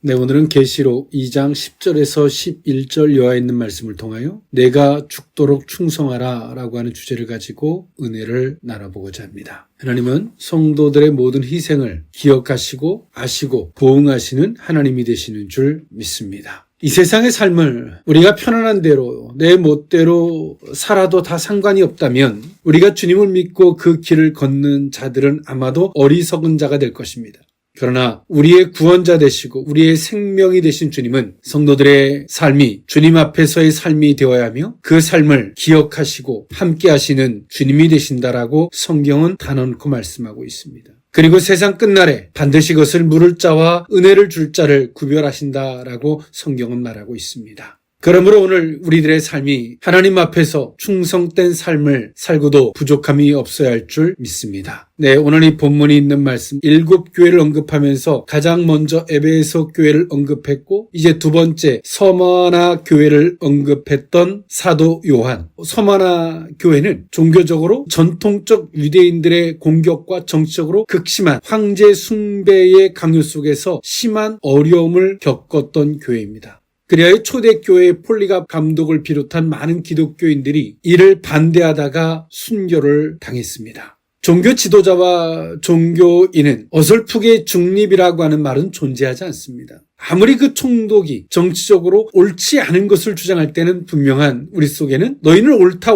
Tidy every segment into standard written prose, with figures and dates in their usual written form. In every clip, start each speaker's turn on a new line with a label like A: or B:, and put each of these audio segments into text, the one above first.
A: 네, 오늘은 계시록 2장 10절에서 11절 여하에 있는 말씀을 통하여 내가 죽도록 충성하라 라고 하는 주제를 가지고 은혜를 나눠보고자 합니다. 하나님은 성도들의 모든 희생을 기억하시고 아시고 보응하시는 하나님이 되시는 줄 믿습니다. 이 세상의 삶을 우리가 편안한 대로 내 멋대로 살아도 다 상관이 없다면 우리가 주님을 믿고 그 길을 걷는 자들은 아마도 어리석은 자가 될 것입니다. 그러나 우리의 구원자 되시고 우리의 생명이 되신 주님은 성도들의 삶이 주님 앞에서의 삶이 되어야 하며 그 삶을 기억하시고 함께 하시는 주님이 되신다라고 성경은 단언코 말씀하고 있습니다. 그리고 세상 끝날에 반드시 그것을 물을 자와 은혜를 줄 자를 구별하신다라고 성경은 말하고 있습니다. 그러므로 오늘 우리들의 삶이 하나님 앞에서 충성된 삶을 살고도 부족함이 없어야 할 줄 믿습니다. 네, 오늘 이 본문이 있는 말씀 7교회를 언급하면서 가장 먼저 에베소 교회를 언급했고 이제 두 번째 서머나 교회를 언급했던 사도 요한. 서머나 교회는 종교적으로 전통적 유대인들의 공격과 정치적으로 극심한 황제 숭배의 강요 속에서 심한 어려움을 겪었던 교회입니다. 그리하여 초대교회의 폴리갑 감독을 비롯한 많은 기독교인들이 이를 반대하다가 순교를 당했습니다. 종교 지도자와 종교인은 어설프게 중립이라고 하는 말은 존재하지 않습니다. 아무리 그 총독이 정치적으로 옳지 않은 것을 주장할 때는 분명한 우리 속에는 너희는 옳다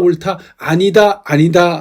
A: 아니다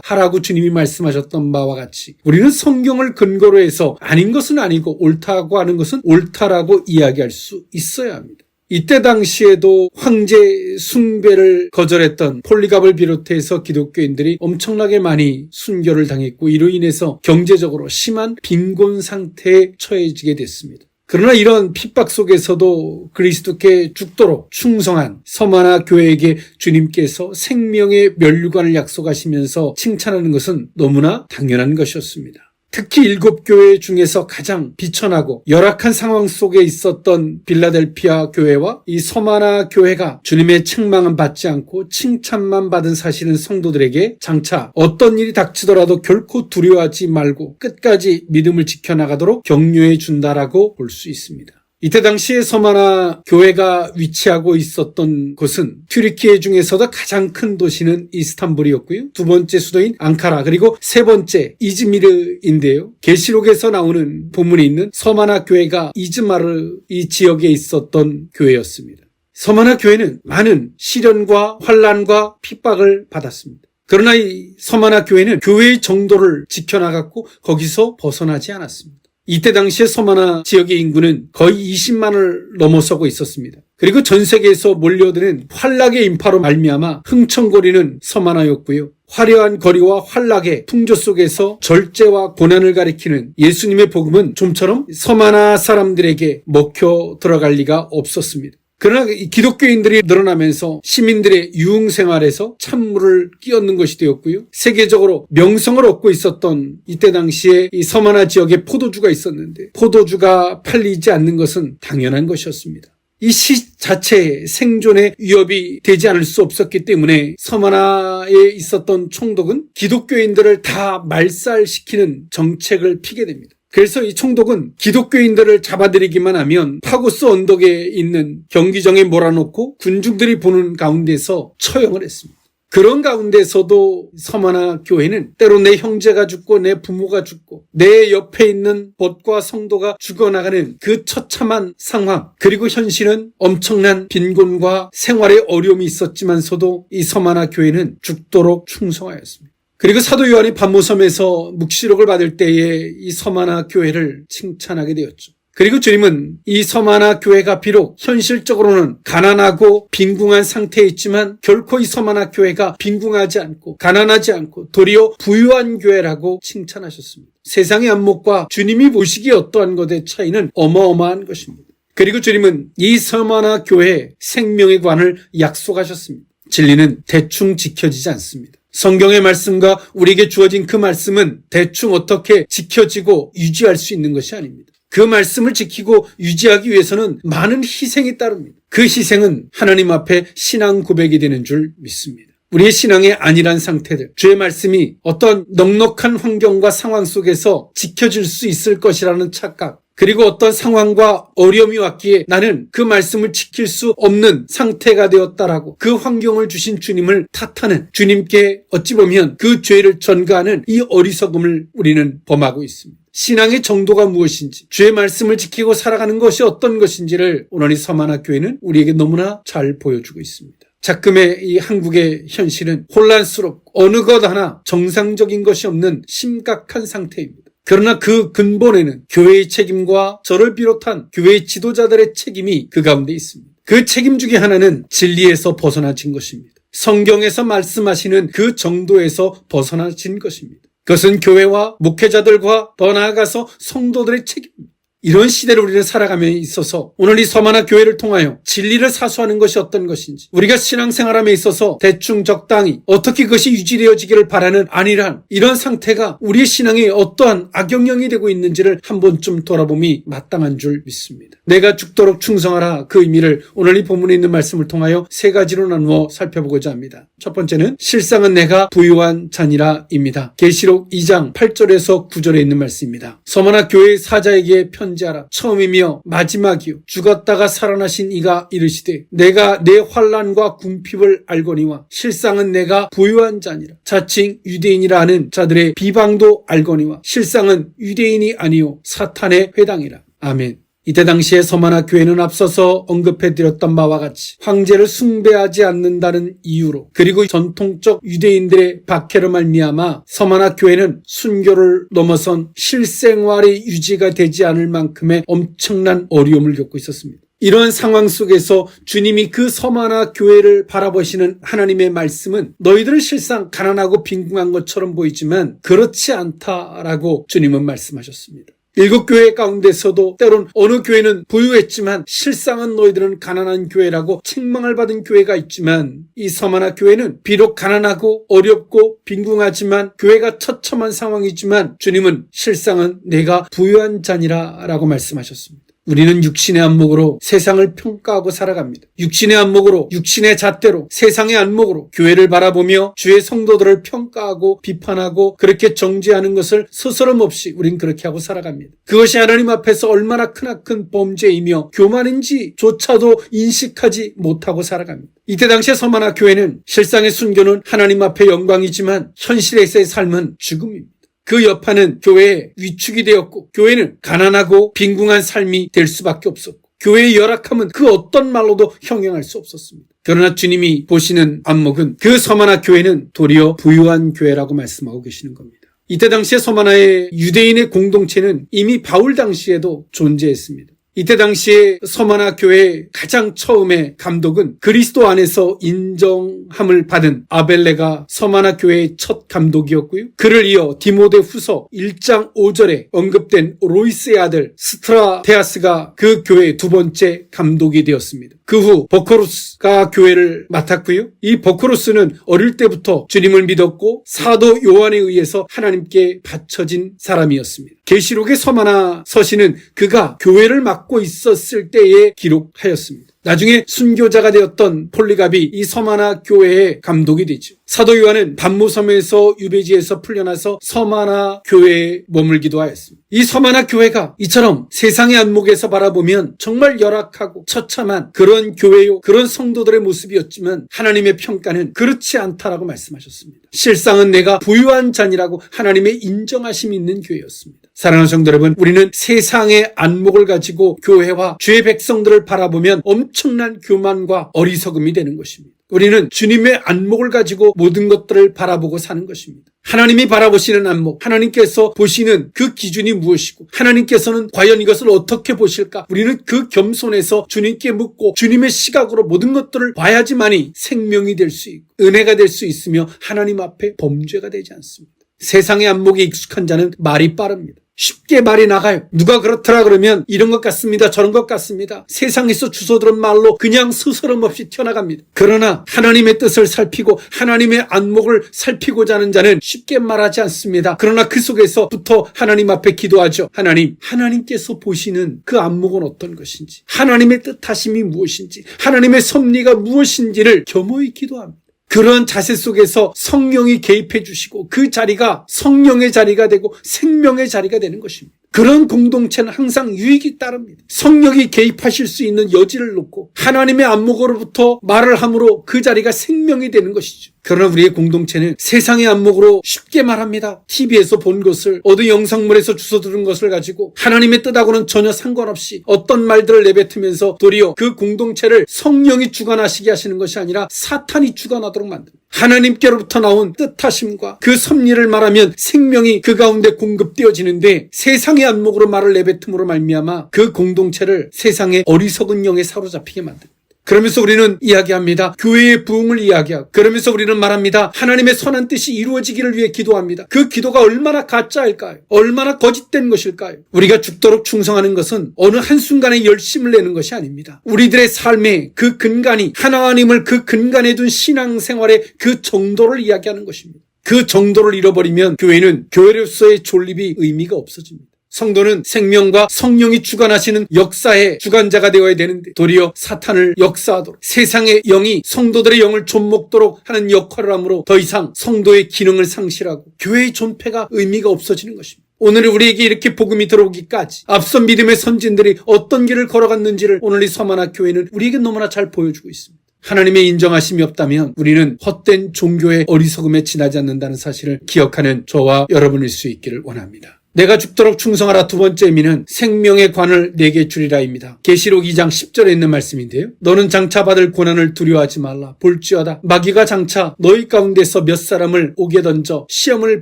A: 하라고 주님이 말씀하셨던 바와 같이 우리는 성경을 근거로 해서 아닌 것은 아니고 옳다고 하는 것은 옳다라고 이야기할 수 있어야 합니다. 이때 당시에도 황제 숭배를 거절했던 폴리갑을 비롯해서 기독교인들이 엄청나게 많이 순교를 당했고 이로 인해서 경제적으로 심한 빈곤 상태에 처해지게 됐습니다. 그러나 이런 핍박 속에서도 그리스도께 죽도록 충성한 서머나 교회에게 주님께서 생명의 면류관을 약속하시면서 칭찬하는 것은 너무나 당연한 것이었습니다. 특히 7교회 중에서 가장 비천하고 열악한 상황 속에 있었던 빌라델피아 교회와 이 서머나 교회가 주님의 책망은 받지 않고 칭찬만 받은 사실은 성도들에게 장차 어떤 일이 닥치더라도 결코 두려워하지 말고 끝까지 믿음을 지켜나가도록 격려해 준다라고 볼 수 있습니다. 이때 당시에 서머나 교회가 위치하고 있었던 곳은 튀르키예 중에서도 가장 큰 도시는 이스탄불이었고요. 두 번째 수도인 앙카라 그리고 세 번째 이즈미르인데요. 계시록에서 나오는 본문이 있는 서머나 교회가 이즈마르 이 지역에 있었던 교회였습니다. 서머나 교회는 많은 시련과 환난과 핍박을 받았습니다. 그러나 이 서머나 교회는 교회의 정도를 지켜나갔고 거기서 벗어나지 않았습니다. 이때 당시에 서머나 지역의 인구는 거의 20만을 넘어서고 있었습니다. 그리고 전 세계에서 몰려드는 환락의 인파로 말미암아 흥청거리는 서머나였고요. 화려한 거리와 환락의 풍조 속에서 절제와 고난을 가리키는 예수님의 복음은 좀처럼 서머나 사람들에게 먹혀 들어갈 리가 없었습니다. 그러나 기독교인들이 늘어나면서 시민들의 유흥생활에서 찬물을 끼얹는 것이 되었고요. 세계적으로 명성을 얻고 있었던 이때 당시에 이 서머나 지역에 포도주가 있었는데 포도주가 팔리지 않는 것은 당연한 것이었습니다. 이 시 자체에 생존의 위협이 되지 않을 수 없었기 때문에 서머나에 있었던 총독은 기독교인들을 다 말살시키는 정책을 피게 됩니다. 그래서 이 총독은 기독교인들을 잡아들이기만 하면 파고스 언덕에 있는 경기정에 몰아놓고 군중들이 보는 가운데서 처형을 했습니다. 그런 가운데서도 서머나 교회는 때로 내 형제가 죽고 내 부모가 죽고 내 옆에 있는 벗과 성도가 죽어나가는 그 처참한 상황 그리고 현실은 엄청난 빈곤과 생활의 어려움이 있었지만서도 이 서머나 교회는 죽도록 충성하였습니다. 그리고 사도 요한이 반모섬에서 묵시록을 받을 때에 이 서머나 교회를 칭찬하게 되었죠. 그리고 주님은 이 서머나 교회가 비록 현실적으로는 가난하고 빈궁한 상태에 있지만 결코 이 서머나 교회가 빈궁하지 않고 가난하지 않고 도리어 부유한 교회라고 칭찬하셨습니다. 세상의 안목과 주님이 보시기에 어떠한 것의 차이는 어마어마한 것입니다. 그리고 주님은 이 서머나 교회의 생명의 관을 약속하셨습니다. 진리는 대충 지켜지지 않습니다. 성경의 말씀과 우리에게 주어진 그 말씀은 대충 어떻게 지켜지고 유지할 수 있는 것이 아닙니다. 그 말씀을 지키고 유지하기 위해서는 많은 희생이 따릅니다. 그 희생은 하나님 앞에 신앙 고백이 되는 줄 믿습니다. 우리의 신앙의 안일한 상태들, 주의 말씀이 어떤 넉넉한 환경과 상황 속에서 지켜질 수 있을 것이라는 착각, 그리고 어떤 상황과 어려움이 왔기에 나는 그 말씀을 지킬 수 없는 상태가 되었다라고 그 환경을 주신 주님을 탓하는, 주님께 어찌 보면 그 죄를 전가하는 이 어리석음을 우리는 범하고 있습니다. 신앙의 정도가 무엇인지, 주의 말씀을 지키고 살아가는 것이 어떤 것인지를 오늘 이 서만화 교회는 우리에게 너무나 잘 보여주고 있습니다. 자금의 이 한국의 현실은 혼란스럽고 어느 것 하나 정상적인 것이 없는 심각한 상태입니다. 그러나 그 근본에는 교회의 책임과 저를 비롯한 교회의 지도자들의 책임이 그 가운데 있습니다. 그 책임 중에 하나는 진리에서 벗어나진 것입니다. 성경에서 말씀하시는 그 정도에서 벗어나진 것입니다. 그것은 교회와 목회자들과 더 나아가서 성도들의 책임입니다. 이런 시대를 우리는 살아감에 있어서 오늘 이 서만화 교회를 통하여 진리를 사수하는 것이 어떤 것인지, 우리가 신앙생활함에 있어서 대충 적당히 어떻게 그것이 유지되어지기를 바라는 아니란 이런 상태가 우리의 신앙에 어떠한 악영향이 되고 있는지를 한 번쯤 돌아봄이 마땅한 줄 믿습니다. 내가 죽도록 충성하라, 그 의미를 오늘 이 본문에 있는 말씀을 통하여 세 가지로 나누어 살펴보고자 합니다. 첫 번째는 실상은 내가 부유한 자니라 입니다. 계시록 2장 8절에서 9절에 있는 말씀입니다. 서만화 교회의 사자에게 편지하라. 처음이며 마지막이요 죽었다가 살아나신 이가 이르시되 내가 내 환난과 궁핍을 알거니와 실상은 내가 부유한 자니라. 자칭 유대인이라 하는 자들의 비방도 알거니와 실상은 유대인이 아니요 사탄의 회당이라. 아멘. 이때 당시에 서만화 교회는 앞서서 언급해드렸던 바와 같이 황제를 숭배하지 않는다는 이유로, 그리고 전통적 유대인들의 박해로 말미암아 서만화 교회는 순교를 넘어선 실생활의 유지가 되지 않을 만큼의 엄청난 어려움을 겪고 있었습니다. 이러한 상황 속에서 주님이 그 서만화 교회를 바라보시는 하나님의 말씀은 너희들은 실상 가난하고 빈궁한 것처럼 보이지만 그렇지 않다라고 주님은 말씀하셨습니다. 7교회 가운데서도 때론 어느 교회는 부유했지만 실상은 너희들은 가난한 교회라고 책망을 받은 교회가 있지만, 이 서만화 교회는 비록 가난하고 어렵고 빈궁하지만 교회가 처참한 상황이지만 주님은 실상은 내가 부유한 자니라 라고 말씀하셨습니다. 우리는 육신의 안목으로 세상을 평가하고 살아갑니다. 육신의 안목으로, 육신의 잣대로, 세상의 안목으로 교회를 바라보며 주의 성도들을 평가하고 비판하고 그렇게 정죄하는 것을 스스럼 없이 우린 그렇게 하고 살아갑니다. 그것이 하나님 앞에서 얼마나 크나큰 범죄이며 교만인지조차도 인식하지 못하고 살아갑니다. 이때 당시에 서만화 교회는 실상의 순교는 하나님 앞에 영광이지만 현실에서의 삶은 죽음입니다. 그 여파는 교회의 위축이 되었고, 교회는 가난하고 빈궁한 삶이 될 수밖에 없었고, 교회의 열악함은 그 어떤 말로도 형용할 수 없었습니다. 그러나 주님이 보시는 안목은 그 서만화 교회는 도리어 부유한 교회라고 말씀하고 계시는 겁니다. 이때 당시에 서만화의 유대인의 공동체는 이미 바울 당시에도 존재했습니다. 이때 당시에 서만화 교회의 가장 처음의 감독은 그리스도 안에서 인정함을 받은 아벨레가 서만화 교회의 첫 감독이었고요. 그를 이어 디모데 후서 1장 5절에 언급된 로이스의 아들 스트라테아스가 그 교회의 두 번째 감독이 되었습니다. 그 후 버코루스가 교회를 맡았고요. 이 버코루스는 어릴 때부터 주님을 믿었고 사도 요한에 의해서 하나님께 바쳐진 사람이었습니다. 계시록의 서만화 서신은 그가 교회를 맡고 있었을 때에 기록하였습니다. 나중에 순교자가 되었던 폴리갑이 이 서만화 교회의 감독이 되죠. 사도 요한은 반모섬에서 유배지에서 풀려나서 서만화 교회에 머물기도 하였습니다. 이 서만화 교회가 이처럼 세상의 안목에서 바라보면 정말 열악하고 처참한 그런 교회요, 그런 성도들의 모습이었지만 하나님의 평가는 그렇지 않다라고 말씀하셨습니다. 실상은 내가 부유한 자니라고 하나님의 인정하심이 있는 교회였습니다. 사랑하는 성도 여러분, 우리는 세상의 안목을 가지고 교회와 주의 백성들을 바라보면 엄청난 교만과 어리석음이 되는 것입니다. 우리는 주님의 안목을 가지고 모든 것들을 바라보고 사는 것입니다. 하나님이 바라보시는 안목, 하나님께서 보시는 그 기준이 무엇이고 하나님께서는 과연 이것을 어떻게 보실까? 우리는 그 겸손에서 주님께 묻고 주님의 시각으로 모든 것들을 봐야지만이 생명이 될 수 있고 은혜가 될 수 있으며 하나님 앞에 범죄가 되지 않습니다. 세상의 안목에 익숙한 자는 말이 빠릅니다. 쉽게 말이 나가요. 누가 그렇더라 그러면 이런 것 같습니다. 저런 것 같습니다. 세상에서 주워들은 말로 그냥 스스럼 없이 튀어나갑니다. 그러나 하나님의 뜻을 살피고 하나님의 안목을 살피고자 하는 자는 쉽게 말하지 않습니다. 그러나 그 속에서부터 하나님 앞에 기도하죠. 하나님께서 보시는 그 안목은 어떤 것인지, 하나님의 뜻하심이 무엇인지, 하나님의 섭리가 무엇인지를 겸허히 기도합니다. 그런 자세 속에서 성령이 개입해 주시고 그 자리가 성령의 자리가 되고 생명의 자리가 되는 것입니다. 그런 공동체는 항상 유익이 따릅니다. 성령이 개입하실 수 있는 여지를 놓고 하나님의 안목으로부터 말을 함으로 그 자리가 생명이 되는 것이죠. 그러나 우리의 공동체는 세상의 안목으로 쉽게 말합니다. TV에서 본 것을, 어느 영상물에서 주워 들은 것을 가지고 하나님의 뜻하고는 전혀 상관없이 어떤 말들을 내뱉으면서 도리어 그 공동체를 성령이 주관하시게 하시는 것이 아니라 사탄이 주관하도록 만듭니다. 하나님께로부터 나온 뜻하심과 그 섭리를 말하면 생명이 그 가운데 공급되어지는데 세상의 안목으로 말을 내뱉음으로 말미암아 그 공동체를 세상의 어리석은 영에 사로잡히게 만듭니다. 그러면서 우리는 이야기합니다. 교회의 부흥을 이야기하고, 그러면서 우리는 말합니다. 하나님의 선한 뜻이 이루어지기를 위해 기도합니다. 그 기도가 얼마나 가짜일까요? 얼마나 거짓된 것일까요? 우리가 죽도록 충성하는 것은 어느 한순간에 열심을 내는 것이 아닙니다. 우리들의 삶의 그 근간이 하나님을 그 근간에 둔 신앙생활의 그 정도를 이야기하는 것입니다. 그 정도를 잃어버리면 교회는 교회로서의 존립이 의미가 없어집니다. 성도는 생명과 성령이 주관하시는 역사의 주관자가 되어야 되는데 도리어 사탄을 역사하도록 세상의 영이 성도들의 영을 좀먹도록 하는 역할을 하므로 더 이상 성도의 기능을 상실하고 교회의 존폐가 의미가 없어지는 것입니다. 오늘 우리에게 이렇게 복음이 들어오기까지 앞선 믿음의 선진들이 어떤 길을 걸어갔는지를 오늘 이 서만화 교회는 우리에게 너무나 잘 보여주고 있습니다. 하나님의 인정하심이 없다면 우리는 헛된 종교의 어리석음에 지나지 않는다는 사실을 기억하는 저와 여러분일 수 있기를 원합니다. 내가 죽도록 충성하라. 두 번째 의미는 생명의 관을 내게 주리라입니다. 계시록 2장 10절에 있는 말씀인데요. 너는 장차 받을 고난을 두려워하지 말라. 볼지어다 마귀가 장차 너희 가운데서 몇 사람을 옥에 던져 시험을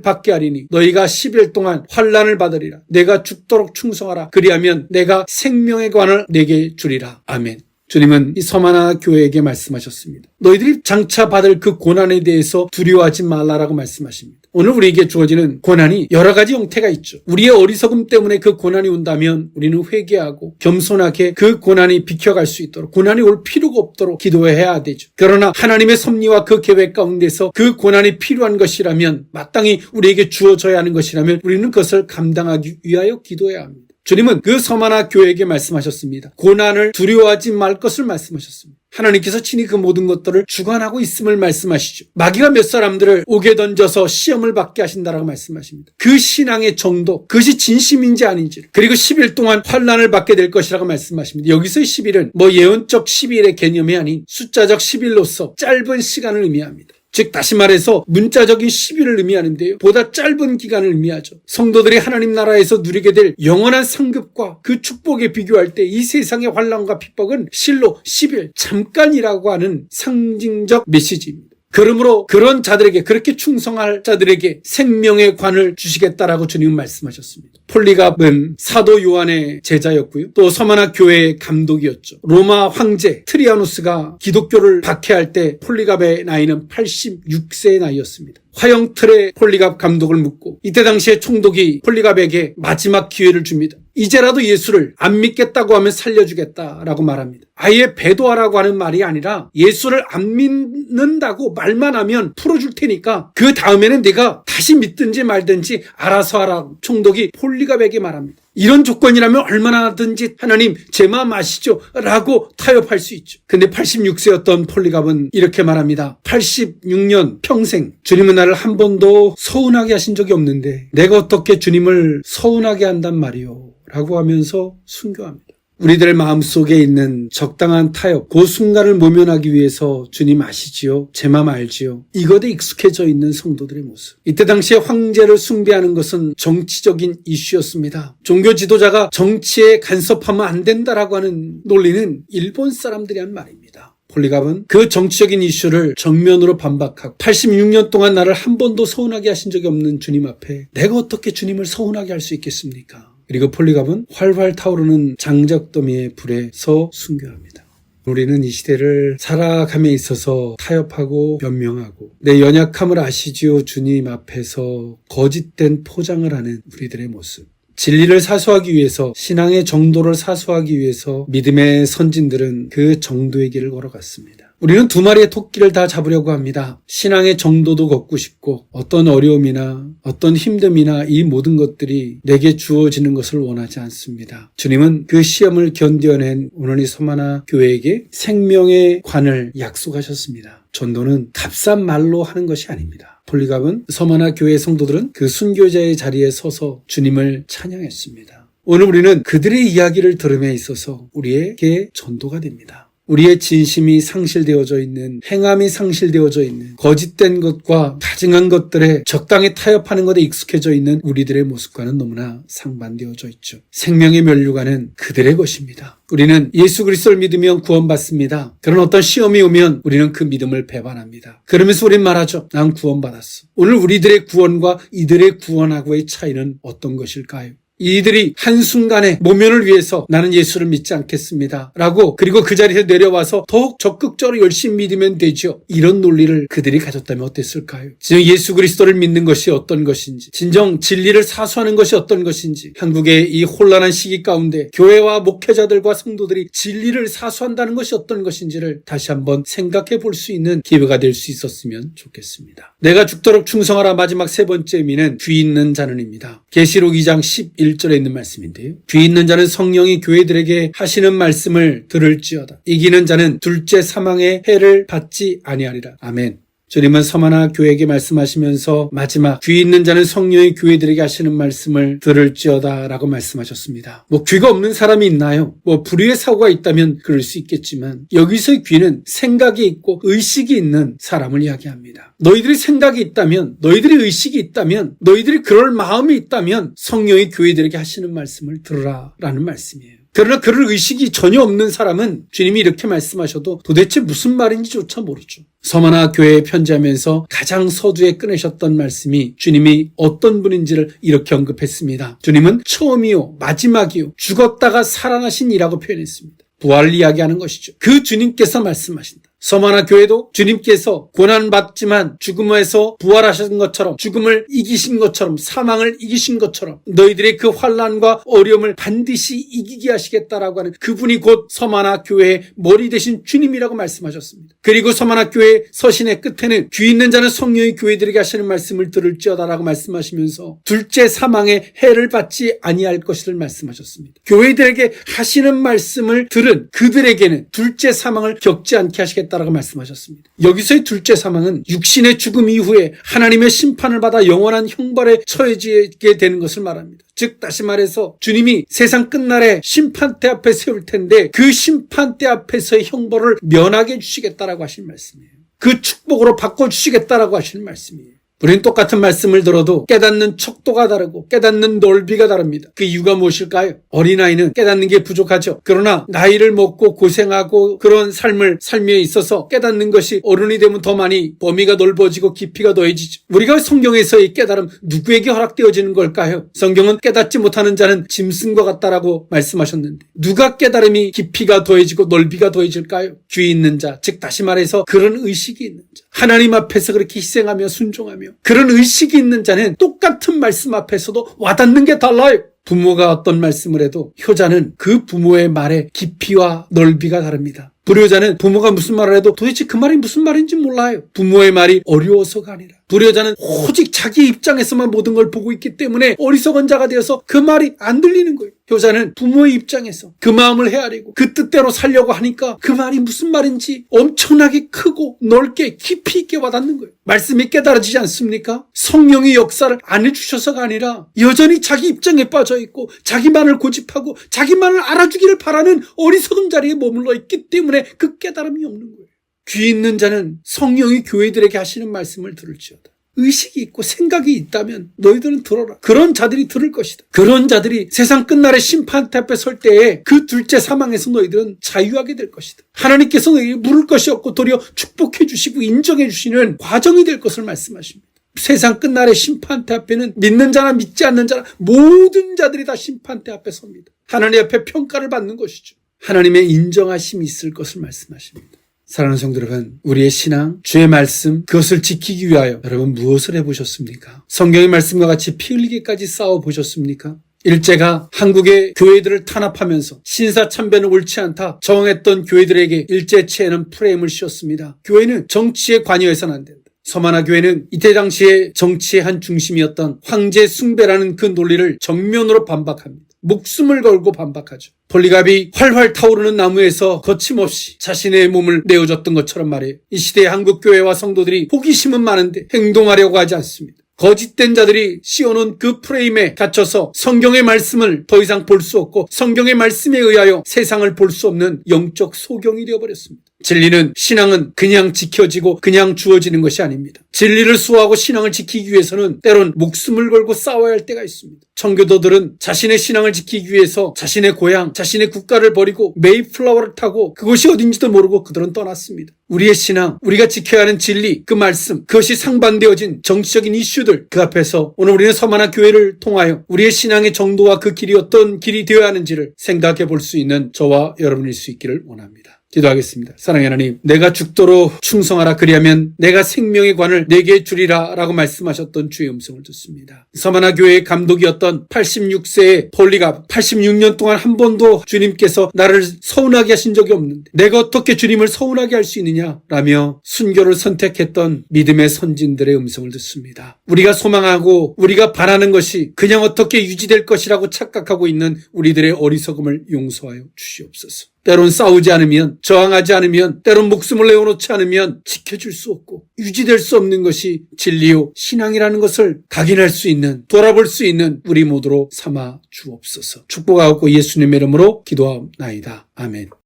A: 받게 하리니 너희가 10일 동안 환난을 받으리라. 내가 죽도록 충성하라. 그리하면 내가 생명의 관을 내게 주리라. 아멘. 주님은 이 서만화 교회에게 말씀하셨습니다. 너희들이 장차 받을 그 고난에 대해서 두려워하지 말라라고 말씀하십니다. 오늘 우리에게 주어지는 고난이 여러 가지 형태가 있죠. 우리의 어리석음 때문에 그 고난이 온다면 우리는 회개하고 겸손하게 그 고난이 비켜갈 수 있도록, 고난이 올 필요가 없도록 기도해야 되죠. 그러나 하나님의 섭리와 그 계획 가운데서 그 고난이 필요한 것이라면, 마땅히 우리에게 주어져야 하는 것이라면 우리는 그것을 감당하기 위하여 기도해야 합니다. 주님은 그 서만화 교회에게 말씀하셨습니다. 고난을 두려워하지 말 것을 말씀하셨습니다. 하나님께서 친히 그 모든 것들을 주관하고 있음을 말씀하시죠. 마귀가 몇 사람들을 옥에 던져서 시험을 받게 하신다라고 말씀하십니다. 그 신앙의 정도, 그것이 진심인지 아닌지, 그리고 10일 동안 환난을 받게 될 것이라고 말씀하십니다. 여기서의 10일은 예언적 10일의 개념이 아닌 숫자적 10일로서 짧은 시간을 의미합니다. 즉 다시 말해서 문자적인 10일을 의미하는데요. 보다 짧은 기간을 의미하죠. 성도들이 하나님 나라에서 누리게 될 영원한 상급과 그 축복에 비교할 때 이 세상의 환난과 핍박은 실로 10일 잠깐이라고 하는 상징적 메시지입니다. 그러므로 그런 자들에게, 그렇게 충성할 자들에게 생명의 관을 주시겠다라고 주님은 말씀하셨습니다. 폴리갑은 사도 요한의 제자였고요. 또 서만화 교회의 감독이었죠. 로마 황제 트리아누스가 기독교를 박해할 때 폴리갑의 나이는 86세의 나이였습니다. 화형틀에 폴리갑 감독을 묻고 이때 당시에 총독이 폴리갑에게 마지막 기회를 줍니다. 이제라도 예수를 안 믿겠다고 하면 살려주겠다라고 말합니다. 아예 배도하라고 하는 말이 아니라 예수를 안 믿는다고 말만 하면 풀어줄 테니까 그 다음에는 네가 다시 믿든지 말든지 알아서 하라. 총독이 폴리갑에게 말합니다. 이런 조건이라면 얼마나든지 하나님 제 마음 아시죠? 라고 타협할 수 있죠. 근데 86세였던 폴리갑은 이렇게 말합니다. 86년 평생 주님은 나를 한 번도 서운하게 하신 적이 없는데 내가 어떻게 주님을 서운하게 한단 말이요? 라고 하면서 순교합니다. 우리들의 마음속에 있는 적당한 타협, 그 순간을 모면하기 위해서 주님 아시지요? 제 마음 알지요? 이것에 익숙해져 있는 성도들의 모습. 이때 당시에 황제를 숭배하는 것은 정치적인 이슈였습니다. 종교 지도자가 정치에 간섭하면 안 된다라고 하는 논리는 일본 사람들이 한 말입니다. 폴리갑은 그 정치적인 이슈를 정면으로 반박하고 86년 동안 나를 한 번도 서운하게 하신 적이 없는 주님 앞에 내가 어떻게 주님을 서운하게 할 수 있겠습니까? 그리고 폴리갑은 활활 타오르는 장작더미의 불에서 순교합니다. 우리는 이 시대를 살아감에 있어서 타협하고 변명하고 내 연약함을 아시지요 주님 앞에서 거짓된 포장을 하는 우리들의 모습. 진리를 사수하기 위해서, 신앙의 정도를 사수하기 위해서 믿음의 선진들은 그 정도의 길을 걸어갔습니다. 우리는 두 마리의 토끼를 다 잡으려고 합니다. 신앙의 정도도 걷고 싶고 어떤 어려움이나 어떤 힘듦이나 이 모든 것들이 내게 주어지는 것을 원하지 않습니다. 주님은 그 시험을 견뎌낸 오늘 이 서만화 교회에게 생명의 관을 약속하셨습니다. 전도는 값싼 말로 하는 것이 아닙니다. 폴리갑은 서만화 교회 성도들은 그 순교자의 자리에 서서 주님을 찬양했습니다. 오늘 우리는 그들의 이야기를 들음에 있어서 우리에게 전도가 됩니다. 우리의 진심이 상실되어져 있는, 행함이 상실되어져 있는, 거짓된 것과 가증한 것들에 적당히 타협하는 것에 익숙해져 있는 우리들의 모습과는 너무나 상반되어져 있죠. 생명의 면류관은 그들의 것입니다. 우리는 예수 그리스도를 믿으면 구원받습니다. 그런 어떤 시험이 오면 우리는 그 믿음을 배반합니다. 그러면서 우린 말하죠. 난 구원받았어. 오늘 우리들의 구원과 이들의 구원하고의 차이는 어떤 것일까요? 이들이 한순간에 모면을 위해서 나는 예수를 믿지 않겠습니다 라고, 그리고 그 자리에서 내려와서 더욱 적극적으로 열심히 믿으면 되죠. 이런 논리를 그들이 가졌다면 어땠을까요? 진정 예수 그리스도를 믿는 것이 어떤 것인지, 진정 진리를 사수하는 것이 어떤 것인지, 한국의 이 혼란한 시기 가운데 교회와 목회자들과 성도들이 진리를 사수한다는 것이 어떤 것인지를 다시 한번 생각해 볼 수 있는 기회가 될 수 있었으면 좋겠습니다. 내가 죽도록 충성하라. 마지막 세 번째 의미는 귀 있는 자는입니다. 계시록 2장 11절에 있는 말씀인데요. 귀 있는 자는 성령이 교회들에게 하시는 말씀을 들을지어다. 이기는 자는 둘째 사망의 해를 받지 아니하리라. 아멘. 주님은 서마나 교회에게 말씀하시면서 마지막 귀 있는 자는 성령이 교회들에게 하시는 말씀을 들을지어다 라고 말씀하셨습니다. 귀가 없는 사람이 있나요? 불의의 사고가 있다면 그럴 수 있겠지만, 여기서의 귀는 생각이 있고 의식이 있는 사람을 이야기합니다. 너희들이 생각이 있다면, 너희들이 의식이 있다면, 너희들이 그럴 마음이 있다면 성령이 교회들에게 하시는 말씀을 들으라 라는 말씀이에요. 그러나 그럴 의식이 전혀 없는 사람은 주님이 이렇게 말씀하셔도 도대체 무슨 말인지조차 모르죠. 서마나 교회에 편지하면서 가장 서두에 꺼내셨던 말씀이 주님이 어떤 분인지를 이렇게 언급했습니다. 주님은 처음이요 마지막이요 죽었다가 살아나신 이라고 표현했습니다. 부활을 이야기하는 것이죠. 그 주님께서 말씀하신다. 서마나 교회도 주님께서 고난받지만 죽음에서 부활하신 것처럼, 죽음을 이기신 것처럼, 사망을 이기신 것처럼 너희들의 그 환난과 어려움을 반드시 이기게 하시겠다라고 하는 그분이 곧 서마나 교회의 머리 되신 주님이라고 말씀하셨습니다. 그리고 서마나 교회 서신의 끝에는 귀 있는 자는 성령이 교회들에게 하시는 말씀을 들을지어다라고 말씀하시면서 둘째 사망의 해를 받지 아니할 것을 말씀하셨습니다. 교회들에게 하시는 말씀을 들은 그들에게는 둘째 사망을 겪지 않게 하시겠다 라고 말씀하셨습니다. 여기서의 둘째 사망은 육신의 죽음 이후에 하나님의 심판을 받아 영원한 형벌에 처해지게 되는 것을 말합니다. 즉 다시 말해서 주님이 세상 끝날에 심판대 앞에 세울 텐데 그 심판대 앞에서의 형벌을 면하게 해주시겠다라고 하신 말씀이에요. 그 축복으로 바꿔주시겠다라고 하시는 말씀이에요. 우리는 똑같은 말씀을 들어도 깨닫는 척도가 다르고 깨닫는 넓이가 다릅니다. 그 이유가 무엇일까요? 어린아이는 깨닫는 게 부족하죠. 그러나 나이를 먹고 고생하고 그런 삶을 삶에 있어서 깨닫는 것이 어른이 되면 더 많이 범위가 넓어지고 깊이가 더해지죠. 우리가 성경에서의 깨달음 누구에게 허락되어지는 걸까요? 성경은 깨닫지 못하는 자는 짐승과 같다라고 말씀하셨는데 누가 깨달음이 깊이가 더해지고 넓이가 더해질까요? 귀 있는 자, 즉 다시 말해서 그런 의식이 있는 자, 하나님 앞에서 그렇게 희생하며 순종하며 그런 의식이 있는 자는 똑같은 말씀 앞에서도 와닿는 게 달라요. 부모가 어떤 말씀을 해도 효자는 그 부모의 말의 깊이와 넓이가 다릅니다. 불효자는 부모가 무슨 말을 해도 도대체 그 말이 무슨 말인지 몰라요. 부모의 말이 어려워서가 아니라 불효자는 오직 자기 입장에서만 모든 걸 보고 있기 때문에 어리석은 자가 되어서 그 말이 안 들리는 거예요. 효자는 부모의 입장에서 그 마음을 헤아리고 그 뜻대로 살려고 하니까 그 말이 무슨 말인지 엄청나게 크고 넓게 깊이 있게 와닿는 거예요. 말씀이 깨달아지지 않습니까? 성령의 역사를 안 해주셔서가 아니라 여전히 자기 입장에 빠져 있고 자기만을 고집하고 자기만을 알아주기를 바라는 어리석은 자리에 머물러 있기 때문에 그 깨달음이 없는 거예요. 귀 있는 자는 성령이 교회들에게 하시는 말씀을 들을지어다. 의식이 있고 생각이 있다면 너희들은 들어라. 그런 자들이 들을 것이다. 그런 자들이 세상 끝날에 심판대 앞에 설 때에 그 둘째 사망에서 너희들은 자유하게 될 것이다. 하나님께서 너희에게 물을 것이 없고 도리어 축복해 주시고 인정해 주시는 과정이 될 것을 말씀하십니다. 세상 끝날의 심판대 앞에는 믿는 자나 믿지 않는 자나 모든 자들이 다 심판대 앞에 섭니다. 하나님 앞에 평가를 받는 것이죠. 하나님의 인정하심이 있을 것을 말씀하십니다. 사랑하는 성도 여러분, 우리의 신앙, 주의 말씀, 그것을 지키기 위하여 여러분 무엇을 해보셨습니까? 성경의 말씀과 같이 피 흘리기까지 싸워보셨습니까? 일제가 한국의 교회들을 탄압하면서 신사참배는 옳지 않다 정했던 교회들에게 일제체에는 프레임을 씌웠습니다. 교회는 정치에 관여해서는 안 된다. 서마나 교회는 이때 당시에 정치의 한 중심이었던 황제 숭배라는 그 논리를 정면으로 반박합니다. 목숨을 걸고 반박하죠. 폴리갑이 활활 타오르는 나무에서 거침없이 자신의 몸을 내어줬던 것처럼 말이에요. 이 시대의 한국교회와 성도들이 호기심은 많은데 행동하려고 하지 않습니다. 거짓된 자들이 씌워놓은 그 프레임에 갇혀서 성경의 말씀을 더 이상 볼 수 없고 성경의 말씀에 의하여 세상을 볼 수 없는 영적 소경이 되어버렸습니다. 진리는, 신앙은 그냥 지켜지고 그냥 주어지는 것이 아닙니다. 진리를 수호하고 신앙을 지키기 위해서는 때론 목숨을 걸고 싸워야 할 때가 있습니다. 청교도들은 자신의 신앙을 지키기 위해서 자신의 고향, 자신의 국가를 버리고 메이플라워를 타고 그곳이 어딘지도 모르고 그들은 떠났습니다. 우리의 신앙, 우리가 지켜야 하는 진리, 그 말씀, 그것이 상반되어진 정치적인 이슈들, 그 앞에서 오늘 우리는 서만화 교회를 통하여 우리의 신앙의 정도와 그 길이 어떤 길이 되어야 하는지를 생각해 볼 수 있는 저와 여러분일 수 있기를 원합니다. 기도하겠습니다. 사랑의 하나님, 내가 죽도록 충성하라, 그리하면 내가 생명의 관을 내게 주리라 라고 말씀하셨던 주의 음성을 듣습니다. 서만화 교회의 감독이었던 86세의 폴리가 86년 동안 한 번도 주님께서 나를 서운하게 하신 적이 없는데 내가 어떻게 주님을 서운하게 할 수 있느냐 라며 순교를 선택했던 믿음의 선진들의 음성을 듣습니다. 우리가 소망하고 우리가 바라는 것이 그냥 어떻게 유지될 것이라고 착각하고 있는 우리들의 어리석음을 용서하여 주시옵소서. 때론 싸우지 않으면, 저항하지 않으면, 때론 목숨을 내어놓지 않으면 지켜줄 수 없고 유지될 수 없는 것이 진리요 신앙이라는 것을 각인할 수 있는, 돌아볼 수 있는 우리 모두로 삼아 주옵소서. 축복하고 예수님의 이름으로 기도하옵나이다. 아멘.